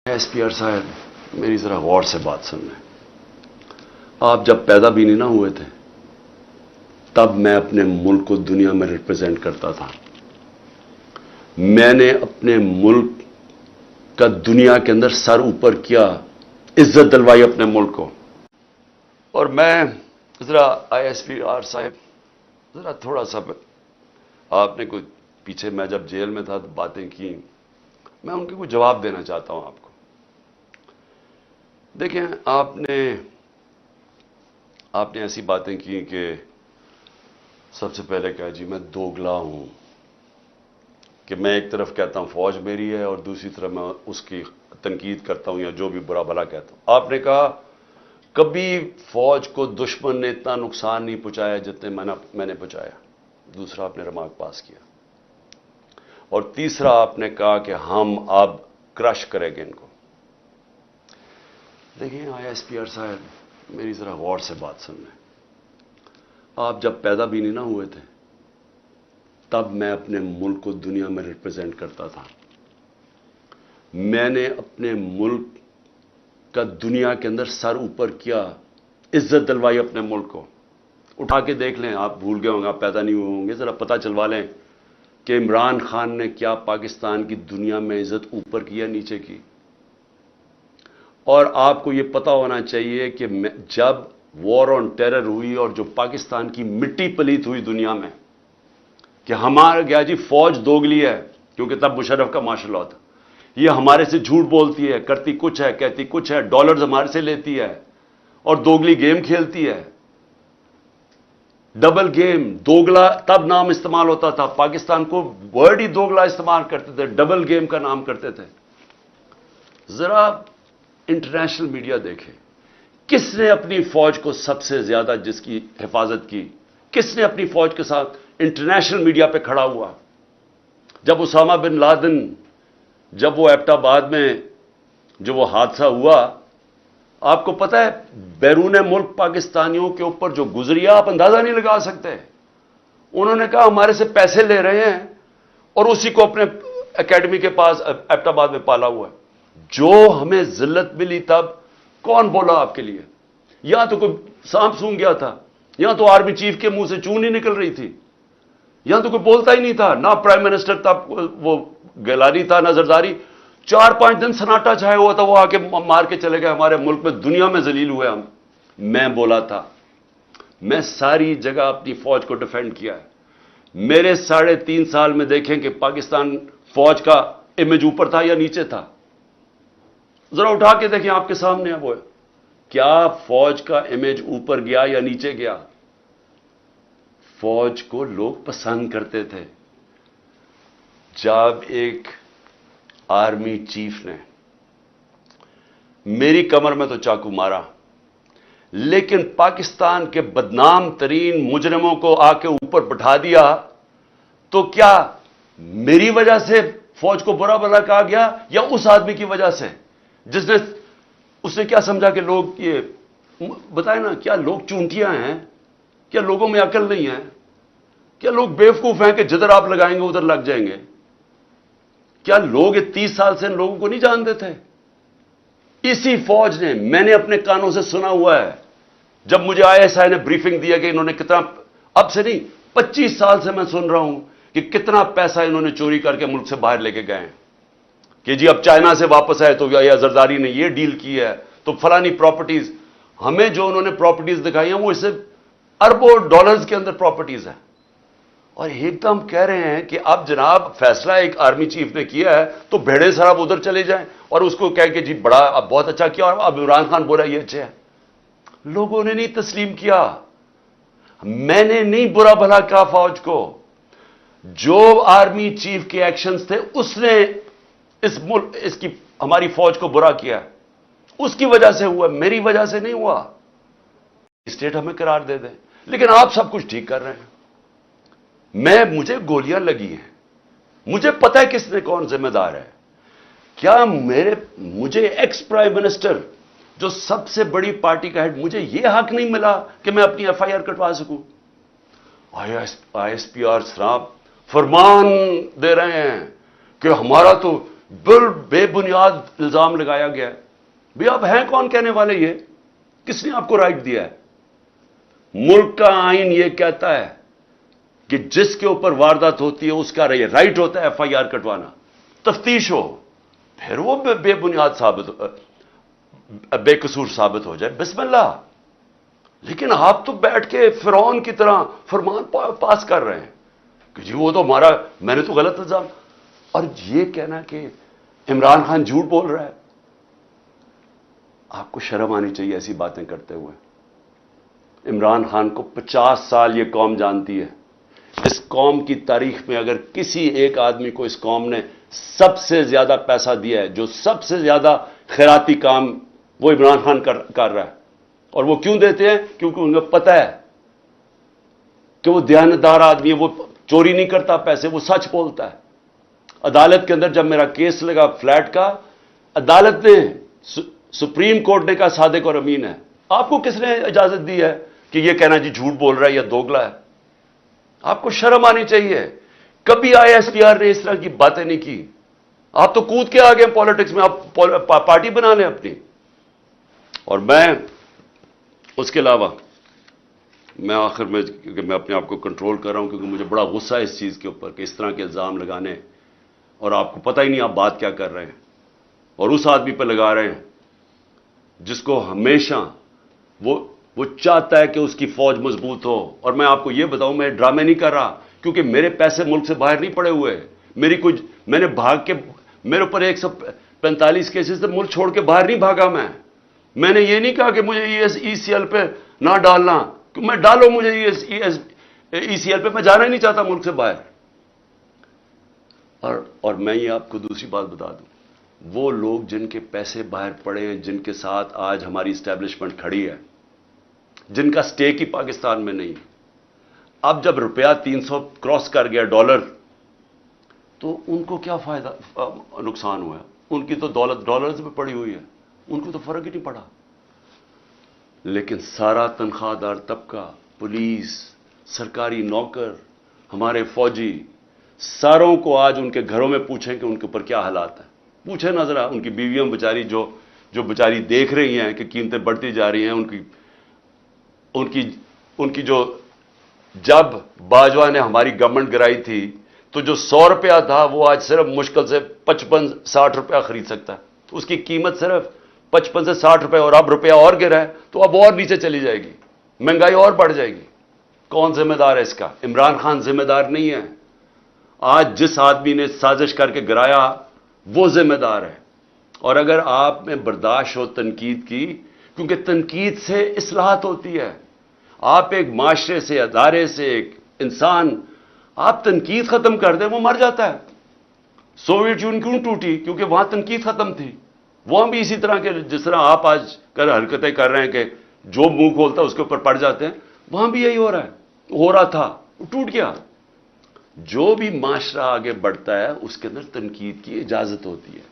SPR साहब मेरी ज़रा गौर से बात सुन लें। आप जब पैदा भी नहीं ना हुए थे तब मैं अपने मुल्क को दुनिया में रिप्रेजेंट करता था। मैंने अपने मुल्क का दुनिया के अंदर सर ऊपर किया, इज्जत दिलवाई अपने मुल्क को। और मैं ज़रा ISPR साहब ज़रा थोड़ा सा आपने कोई पीछे मैं जब जेल में था तो बातें की, मैं उनके कोई जवाब देना चाहता हूं आपको। देखें, आपने ऐसी बातें की कि सबसे पहले कहा जी मैं दोगला हूं, कि मैं एक तरफ कहता हूं फौज मेरी है और दूसरी तरफ मैं उसकी तनकीद करता हूं या जो भी बुरा भला कहता हूं। आपने कहा कभी फौज को दुश्मन ने इतना नुकसान नहीं पहुंचाया जितने मैंने पहुंचाया। दूसरा आपने रिमार्क पास किया। और तीसरा आपने कहा कि हम अब क्रश करेंगे इनको। देखिए ISPR साहब मेरी ज़रा गौर से बात सुन लें। आप जब पैदा भी नहीं ना हुए थे तब मैं अपने मुल्क को दुनिया में रिप्रेजेंट करता था। मैंने अपने मुल्क का दुनिया के अंदर सर ऊपर किया, इज्जत दिलवाई अपने मुल्क को। उठा के देख लें, आप भूल गए होंगे, आप पैदा नहीं हुए होंगे, ज़रा पता चलवा लें कि इमरान खान ने क्या पाकिस्तान की दुनिया में इज्जत ऊपर की या नीचे की। और आपको यह पता होना चाहिए कि जब वॉर ऑन टेरर हुई और जो पाकिस्तान की मिट्टी पलीत हुई दुनिया में कि हमारा क्या जी फौज दोगली है, क्योंकि तब मुशर्रफ का मार्शल लॉ था, ये हमारे से झूठ बोलती है, करती कुछ है, कहती कुछ है, डॉलर्स हमारे से लेती है और दोगली गेम खेलती है। डबल गेम, दोगला तब नाम इस्तेमाल होता था, पाकिस्तान को वर्ड ही दोगला इस्तेमाल करते थे, डबल गेम का नाम करते थे। जरा इंटरनेशनल मीडिया देखे, किसने अपनी फौज को सबसे ज्यादा जिसकी हिफाजत की, किसने अपनी फौज के साथ इंटरनेशनल मीडिया पे खड़ा हुआ। जब उसामा बिन लादेन, जब वो एबटाबाद में जो वो हादसा हुआ, आपको पता है बैरून मुल्क पाकिस्तानियों के ऊपर जो गुजरिया आप अंदाजा नहीं लगा सकते। उन्होंने कहा हमारे से पैसे ले रहे हैं और उसी को अपने एकेडमी के पास एबटाबाद में पाला हुआ है। जो हमें जिल्लत मिली तब कौन बोला आपके लिए? यहां तो कोई सांप सूंघ गया था, यहां तो आर्मी चीफ के मुंह से चून ही निकल रही थी, यहां तो कोई बोलता ही नहीं था, ना प्राइम मिनिस्टर तब वो गिलानी था ना जरदारी। 4-5 दिन सन्नाटा छाया हुआ था, वो आके मार के चले गए हमारे मुल्क में, दुनिया में जलील हुए हम। मैं बोला था, मैं सारी जगह अपनी फौज को डिफेंड किया है। मेरे 3.5 साल में देखें कि पाकिस्तान फौज का इमेज ऊपर था या नीचे था। जरा उठा के देखें, आपके सामने है वो, क्या फौज का इमेज ऊपर गया या नीचे गया? फौज को लोग पसंद करते थे। जब एक आर्मी चीफ ने मेरी कमर में तो चाकू मारा, लेकिन पाकिस्तान के बदनाम तरीन मुजरिमों को आके ऊपर बैठा दिया, तो क्या मेरी वजह से फौज को बुरा भला कहा गया या उस आदमी की वजह से जिसने उसने क्या समझा कि लोग ये बताए ना, क्या लोग चूंटियां हैं? क्या लोगों में अकल नहीं है? क्या लोग बेवकूफ हैं कि जिधर आप लगाएंगे उधर लग जाएंगे? क्या लोग 30 साल से इन लोगों को नहीं जानते थे? इसी फौज ने, मैंने अपने कानों से सुना हुआ है, जब मुझे ISI ने ब्रीफिंग दिया कि इन्होंने कितना, अब से नहीं 25 साल से मैं सुन रहा हूं कि कितना पैसा इन्होंने चोरी करके मुल्क से बाहर लेके गए हैं, कि जी अब चाइना से वापस आए तो या जरदारी ने ये डील की है तो फलानी प्रॉपर्टीज, हमें जो उन्होंने प्रॉपर्टीज दिखाई हैं वो इससे अरबों डॉलर्स के अंदर प्रॉपर्टीज है। और एकदम कह रहे हैं कि अब जनाब फैसला एक आर्मी चीफ ने किया है तो भेड़े सराब उधर चले जाएं और उसको कह के जी बड़ा अब बहुत अच्छा किया और अब इमरान खान बोला ये अच्छा है। लोगों ने नहीं तस्लीम किया, मैंने नहीं बुरा भला कहा फौज को। जो आर्मी चीफ के एक्शंस थे उसने इसकी हमारी फौज को बुरा किया, उसकी वजह से हुआ, मेरी वजह से नहीं हुआ। स्टेट हमें करार दे दे, लेकिन आप सब कुछ ठीक कर रहे हैं। मुझे गोलियां लगी हैं, मुझे पता है किसने कौन जिम्मेदार है। क्या मुझे एक्स प्राइम मिनिस्टर जो सबसे बड़ी पार्टी का हेड, मुझे यह हक नहीं मिला कि मैं अपनी FIR कटवा सकूं? ISPR साहब फरमान दे रहे हैं कि हमारा तो بے بنیاد الزام لگایا گیا ہے. بھئی آپ ہیں کون کہنے والے؟ یہ کس نے آپ کو رائٹ دیا ہے؟ ملک کا آئین یہ کہتا ہے کہ جس کے اوپر واردات ہوتی ہے اس کا رائٹ ہوتا ہے ایف آئی آر کٹوانا، تفتیش ہو، پھر وہ بے بنیاد بے قصور ثابت ہو جائے، بسم اللہ. لیکن آپ تو بیٹھ کے فرعون کی طرح فرمان پاس کر رہے ہیں کہ جی وہ تو ہمارا، میں نے تو غلط الزام. اور یہ کہنا کہ عمران خان جھوٹ بول رہا ہے، آپ کو شرم آنی چاہیے ایسی باتیں کرتے ہوئے. عمران خان کو 50 سال یہ قوم جانتی ہے. اس قوم کی تاریخ میں اگر کسی ایک آدمی کو اس قوم نے سب سے زیادہ پیسہ دیا ہے، جو سب سے زیادہ خیراتی کام، وہ عمران خان کر رہا ہے. اور وہ کیوں دیتے ہیں؟ کیونکہ ان کو پتہ ہے کہ وہ دیانتدار آدمی ہے، وہ چوری نہیں کرتا پیسے، وہ سچ بولتا ہے. عدالت کے اندر جب میرا کیس لگا فلیٹ کا، عدالت نے، سپریم کورٹ نے کہا صادق اور امین ہے. آپ کو کس نے اجازت دی ہے کہ یہ کہنا جی جھوٹ بول رہا ہے یا دوگلا ہے؟ آپ کو شرم آنی چاہیے. کبھی آئی ایس پی آر نے اس طرح کی باتیں نہیں کی. آپ تو کود کے آگے پالیٹکس میں، آپ پارٹی بنا لیں اپنی. اور میں اس کے علاوہ، میں آخر میں، کیونکہ میں اپنے آپ کو کنٹرول کر رہا ہوں، کیونکہ مجھے بڑا غصہ ہے اس چیز کے اوپر کہ اس طرح کے الزام لگانے، اور آپ کو پتہ ہی نہیں آپ بات کیا کر رہے ہیں، اور اس آدمی پہ لگا رہے ہیں جس کو ہمیشہ وہ چاہتا ہے کہ اس کی فوج مضبوط ہو. اور میں آپ کو یہ بتاؤں، میں ڈرامے نہیں کر رہا، کیونکہ میرے پیسے ملک سے باہر نہیں پڑے ہوئے. میں نے بھاگ کے، میرے اوپر 145 کیسز سے ملک چھوڑ کے باہر نہیں بھاگا. میں نے یہ نہیں کہا کہ مجھے ای سی ایل پہ نہ ڈالنا، کہ میں ڈالو مجھے ای سی ایل پہ، میں جانا ہی نہیں چاہتا ملک سے باہر. اور میں یہ آپ کو دوسری بات بتا دوں، وہ لوگ جن کے پیسے باہر پڑے ہیں، جن کے ساتھ آج ہماری اسٹیبلشمنٹ کھڑی ہے، جن کا سٹیک ہی پاکستان میں نہیں، اب جب روپیہ 300 کراس کر گیا ڈالر، تو ان کو کیا فائدہ، نقصان ہوا ہے؟ ان کی تو دولت ڈالرز میں پڑی ہوئی ہے، ان کو تو فرق ہی نہیں پڑا. لیکن سارا تنخواہ دار طبقہ، پولیس، سرکاری نوکر، ہمارے فوجی، ساروں کو آج ان کے گھروں میں پوچھیں کہ ان کے اوپر کیا حالات ہیں. پوچھیں نہ ذرا، ان کی بیویاں بیچاری جو بیچاری دیکھ رہی ہیں کہ قیمتیں بڑھتی جا رہی ہیں، ان کی جو، جب باجوہ نے ہماری گورنمنٹ گرائی تھی تو جو 100 روپیہ تھا وہ آج صرف مشکل سے 55-60 روپیہ خرید سکتا ہے. اس کی قیمت صرف 55 سے 60 روپے، اور اب روپیہ اور گرا ہے تو اب اور نیچے چلی جائے گی، مہنگائی اور بڑھ جائے گی. کون ذمہ دار ہے اس کا؟ عمران خان ذمہ دار نہیں ہے. آج جس آدمی نے سازش کر کے گرایا وہ ذمہ دار ہے. اور اگر آپ میں برداشت ہو تنقید کی، کیونکہ تنقید سے اصلاحات ہوتی ہے. آپ ایک معاشرے سے، ادارے سے، ایک انسان، آپ تنقید ختم کر دیں وہ مر جاتا ہے. سوویت یونین کیوں ٹوٹی؟ کیونکہ وہاں تنقید ختم تھی. وہاں بھی اسی طرح کے، جس طرح آپ آج حرکتیں کر رہے ہیں کہ جو منہ کھولتا ہے اس کے اوپر پڑ جاتے ہیں، وہاں بھی یہی ہو رہا ہے، ہو رہا تھا، وہ ٹوٹ گیا. جو بھی معاشرہ آگے بڑھتا ہے اس کے اندر تنقید کی اجازت ہوتی ہے.